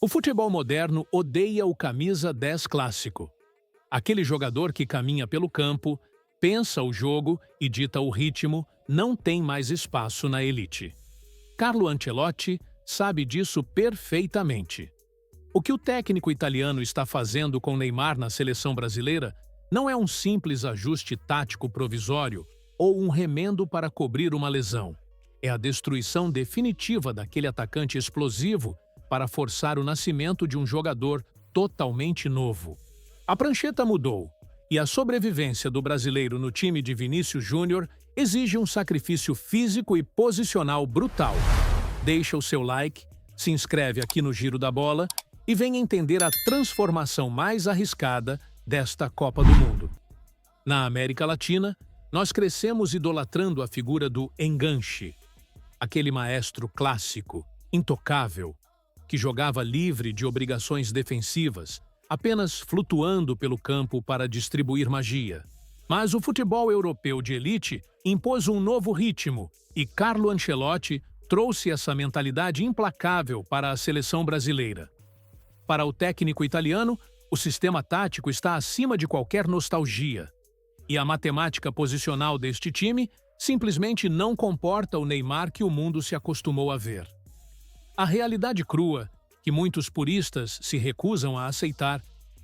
O futebol moderno odeia o camisa 10 clássico. Aquele jogador que caminha pelo campo, pensa o jogo e dita o ritmo, não tem mais espaço na elite. Carlo Ancelotti sabe disso perfeitamente. O que o técnico italiano está fazendo com Neymar na seleção brasileira não é um simples ajuste tático provisório ou um remendo para cobrir uma lesão. É a destruição definitiva daquele atacante explosivo para forçar o nascimento de um jogador totalmente novo. A prancheta mudou, e a sobrevivência do brasileiro no time de Vinícius Júnior exige um sacrifício físico e posicional brutal. Deixa o seu like, se inscreve aqui no Giro da Bola e venha entender a transformação mais arriscada desta Copa do Mundo. Na América Latina, nós crescemos idolatrando a figura do enganche, aquele maestro clássico, intocável, que jogava livre de obrigações defensivas, apenas flutuando pelo campo para distribuir magia. Mas o futebol europeu de elite impôs um novo ritmo e Carlo Ancelotti trouxe essa mentalidade implacável para a seleção brasileira. Para o técnico italiano, o sistema tático está acima de qualquer nostalgia. E a matemática posicional deste time simplesmente não comporta o Neymar que o mundo se acostumou a ver. A realidade crua, que muitos puristas se recusam a aceitar,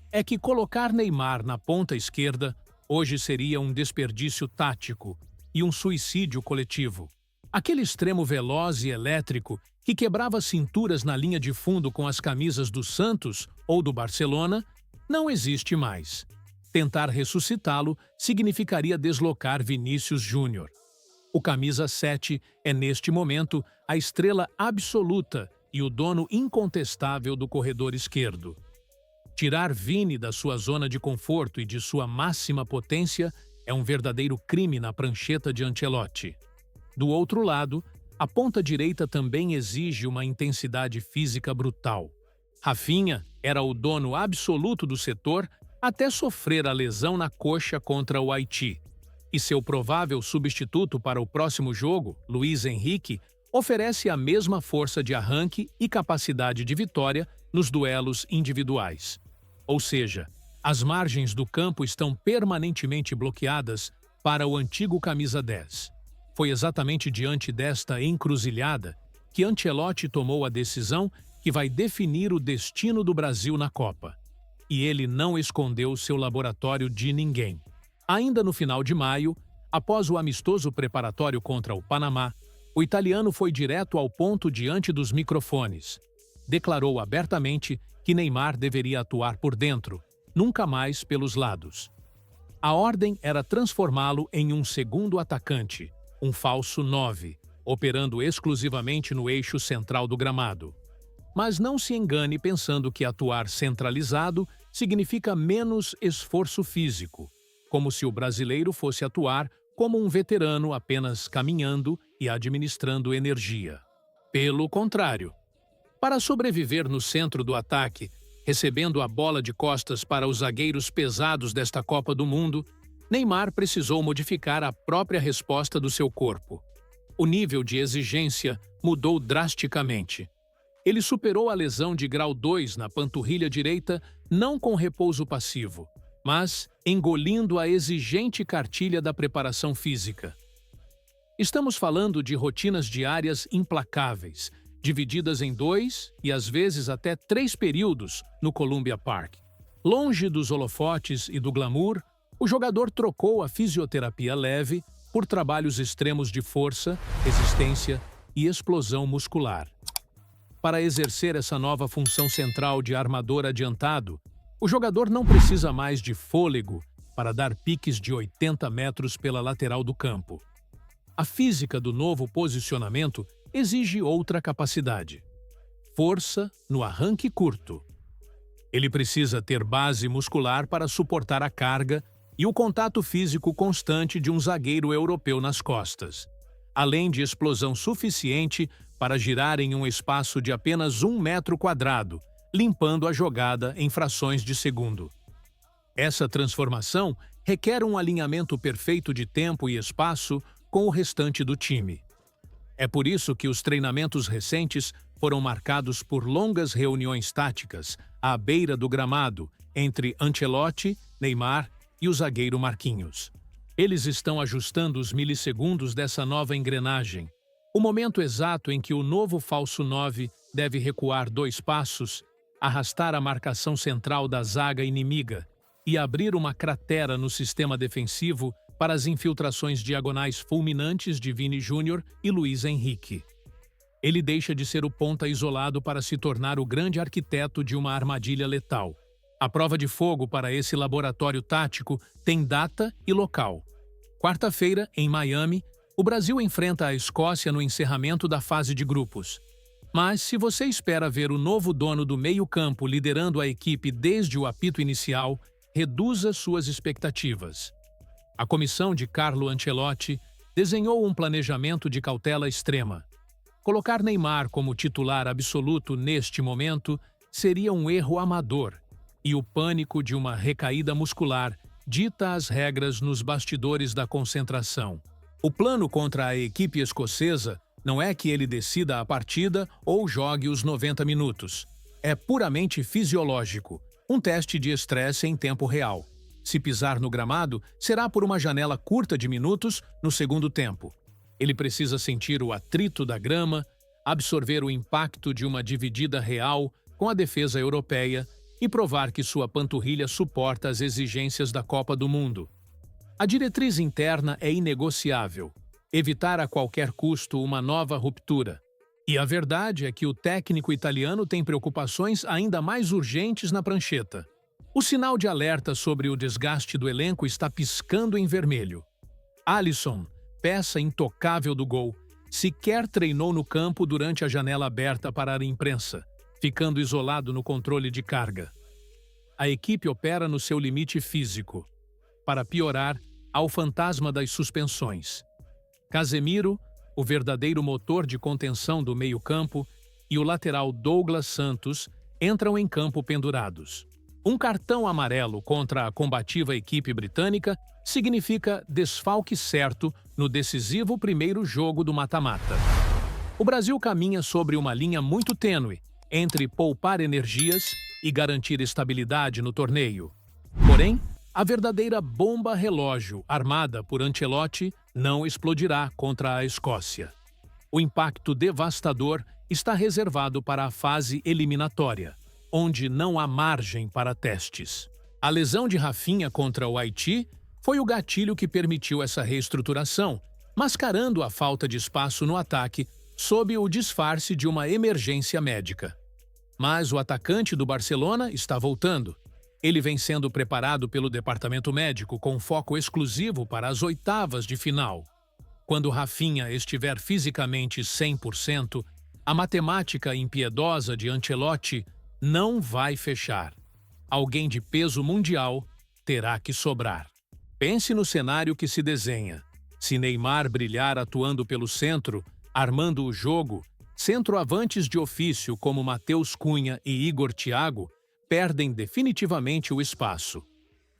é que colocar Neymar na ponta esquerda hoje seria um desperdício tático e um suicídio coletivo. Aquele extremo veloz e elétrico que quebrava cinturas na linha de fundo com as camisas do Santos ou do Barcelona não existe mais. Tentar ressuscitá-lo significaria deslocar Vinícius Júnior. O camisa 7 é, neste momento, a estrela absoluta e o dono incontestável do corredor esquerdo. Tirar Vini da sua zona de conforto e de sua máxima potência é um verdadeiro crime na prancheta de Ancelotti. Do outro lado, a ponta direita também exige uma intensidade física brutal. Rafinha era o dono absoluto do setor até sofrer a lesão na coxa contra o Haiti. E seu provável substituto para o próximo jogo, Luiz Henrique, oferece a mesma força de arranque e capacidade de vitória nos duelos individuais. Ou seja, as margens do campo estão permanentemente bloqueadas para o antigo camisa 10. Foi exatamente diante desta encruzilhada que Ancelotti tomou a decisão que vai definir o destino do Brasil na Copa. E ele não escondeu seu laboratório de ninguém. Ainda no final de maio, após o amistoso preparatório contra o Panamá, o italiano foi direto ao ponto diante dos microfones. Declarou abertamente que Neymar deveria atuar por dentro, nunca mais pelos lados. A ordem era transformá-lo em um segundo atacante, um falso 9, operando exclusivamente no eixo central do gramado. Mas não se engane pensando que atuar centralizado significa menos esforço físico, como se o brasileiro fosse atuar como um veterano apenas caminhando e administrando energia. Pelo contrário, para sobreviver no centro do ataque, recebendo a bola de costas para os zagueiros pesados desta Copa do Mundo, Neymar precisou modificar a própria resposta do seu corpo. O nível de exigência mudou drasticamente. Ele superou a lesão de grau 2 na panturrilha direita não com repouso passivo, mas engolindo a exigente cartilha da preparação física. Estamos falando de rotinas diárias implacáveis, divididas em 2 e às vezes até 3 períodos no Columbia Park. Longe dos holofotes e do glamour, o jogador trocou a fisioterapia leve por trabalhos extremos de força, resistência e explosão muscular. Para exercer essa nova função central de armador adiantado, o jogador não precisa mais de fôlego para dar piques de 80 metros pela lateral do campo. A física do novo posicionamento exige outra capacidade: força no arranque curto. Ele precisa ter base muscular para suportar a carga e o contato físico constante de um zagueiro europeu nas costas, além de explosão suficiente para girar em um espaço de apenas 1 metro quadrado, limpando a jogada em frações de segundo. Essa transformação requer um alinhamento perfeito de tempo e espaço com o restante do time. É por isso que os treinamentos recentes foram marcados por longas reuniões táticas à beira do gramado entre Ancelotti, Neymar e o zagueiro Marquinhos. Eles estão ajustando os milissegundos dessa nova engrenagem, o momento exato em que o novo falso 9 deve recuar 2 passos, arrastar a marcação central da zaga inimiga e abrir uma cratera no sistema defensivo para as infiltrações diagonais fulminantes de Vini Júnior e Luiz Henrique. Ele deixa de ser o ponta isolado para se tornar o grande arquiteto de uma armadilha letal. A prova de fogo para esse laboratório tático tem data e local. Quarta-feira, em Miami, o Brasil enfrenta a Escócia no encerramento da fase de grupos. Mas, se você espera ver o novo dono do meio-campo liderando a equipe desde o apito inicial, reduza suas expectativas. A comissão de Carlo Ancelotti desenhou um planejamento de cautela extrema. Colocar Neymar como titular absoluto neste momento seria um erro amador, e o pânico de uma recaída muscular dita as regras nos bastidores da concentração. O plano contra a equipe escocesa não é que ele decida a partida ou jogue os 90 minutos. É puramente fisiológico, um teste de estresse em tempo real. Se pisar no gramado, será por uma janela curta de minutos no segundo tempo. Ele precisa sentir o atrito da grama, absorver o impacto de uma dividida real com a defesa europeia e provar que sua panturrilha suporta as exigências da Copa do Mundo. A diretriz interna é inegociável: evitar a qualquer custo uma nova ruptura. E a verdade é que o técnico italiano tem preocupações ainda mais urgentes na prancheta. O sinal de alerta sobre o desgaste do elenco está piscando em vermelho. Alisson, peça intocável do gol, sequer treinou no campo durante a janela aberta para a imprensa, ficando isolado no controle de carga. A equipe opera no seu limite físico. Para piorar, há o fantasma das suspensões. Casemiro, o verdadeiro motor de contenção do meio-campo, e o lateral Douglas Santos entram em campo pendurados. Um cartão amarelo contra a combativa equipe britânica significa desfalque certo no decisivo primeiro jogo do mata-mata. O Brasil caminha sobre uma linha muito tênue entre poupar energias e garantir estabilidade no torneio. Porém, a verdadeira bomba relógio armada por Ancelotti não explodirá contra a Escócia. O impacto devastador está reservado para a fase eliminatória, onde não há margem para testes. A lesão de Rafinha contra o Haiti foi o gatilho que permitiu essa reestruturação, mascarando a falta de espaço no ataque sob o disfarce de uma emergência médica. Mas o atacante do Barcelona está voltando. Ele vem sendo preparado pelo departamento médico com foco exclusivo para as oitavas de final. Quando Rafinha estiver fisicamente 100%, a matemática impiedosa de Ancelotti não vai fechar. Alguém de peso mundial terá que sobrar. Pense no cenário que se desenha. Se Neymar brilhar atuando pelo centro, armando o jogo, centroavantes de ofício como Matheus Cunha e Igor Thiago perdem definitivamente o espaço.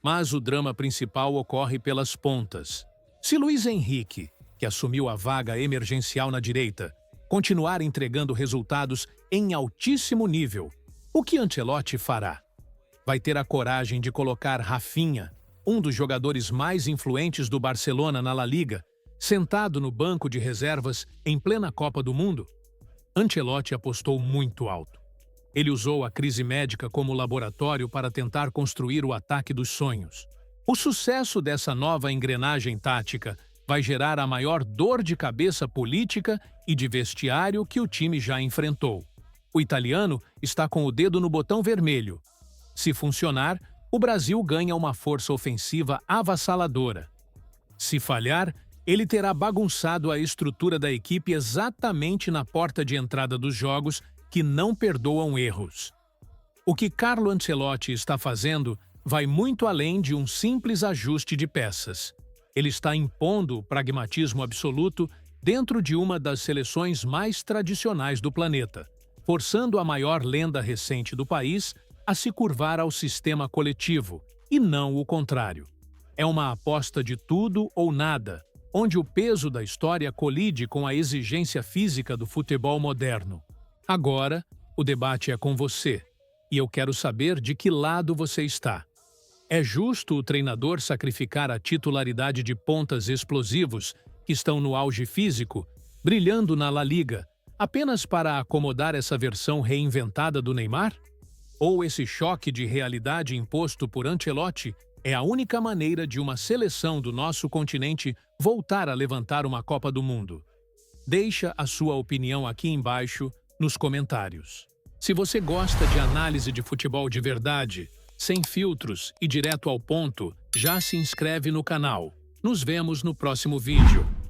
Mas o drama principal ocorre pelas pontas. Se Luiz Henrique, que assumiu a vaga emergencial na direita, continuar entregando resultados em altíssimo nível, o que Ancelotti fará? Vai ter a coragem de colocar Rafinha, um dos jogadores mais influentes do Barcelona na La Liga, sentado no banco de reservas em plena Copa do Mundo? Ancelotti apostou muito alto. Ele usou a crise médica como laboratório para tentar construir o ataque dos sonhos. O sucesso dessa nova engrenagem tática vai gerar a maior dor de cabeça política e de vestiário que o time já enfrentou. O italiano está com o dedo no botão vermelho. Se funcionar, o Brasil ganha uma força ofensiva avassaladora. Se falhar, ele terá bagunçado a estrutura da equipe exatamente na porta de entrada dos jogos que não perdoam erros. O que Carlo Ancelotti está fazendo vai muito além de um simples ajuste de peças. Ele está impondo o pragmatismo absoluto dentro de uma das seleções mais tradicionais do planeta, forçando a maior lenda recente do país a se curvar ao sistema coletivo, e não o contrário. É uma aposta de tudo ou nada, onde o peso da história colide com a exigência física do futebol moderno. Agora, o debate é com você, e eu quero saber de que lado você está. É justo o treinador sacrificar a titularidade de pontas explosivos que estão no auge físico, brilhando na La Liga, apenas para acomodar essa versão reinventada do Neymar? Ou esse choque de realidade imposto por Ancelotti é a única maneira de uma seleção do nosso continente voltar a levantar uma Copa do Mundo? Deixa a sua opinião aqui embaixo, nos comentários. Se você gosta de análise de futebol de verdade, sem filtros e direto ao ponto, já se inscreve no canal. Nos vemos no próximo vídeo.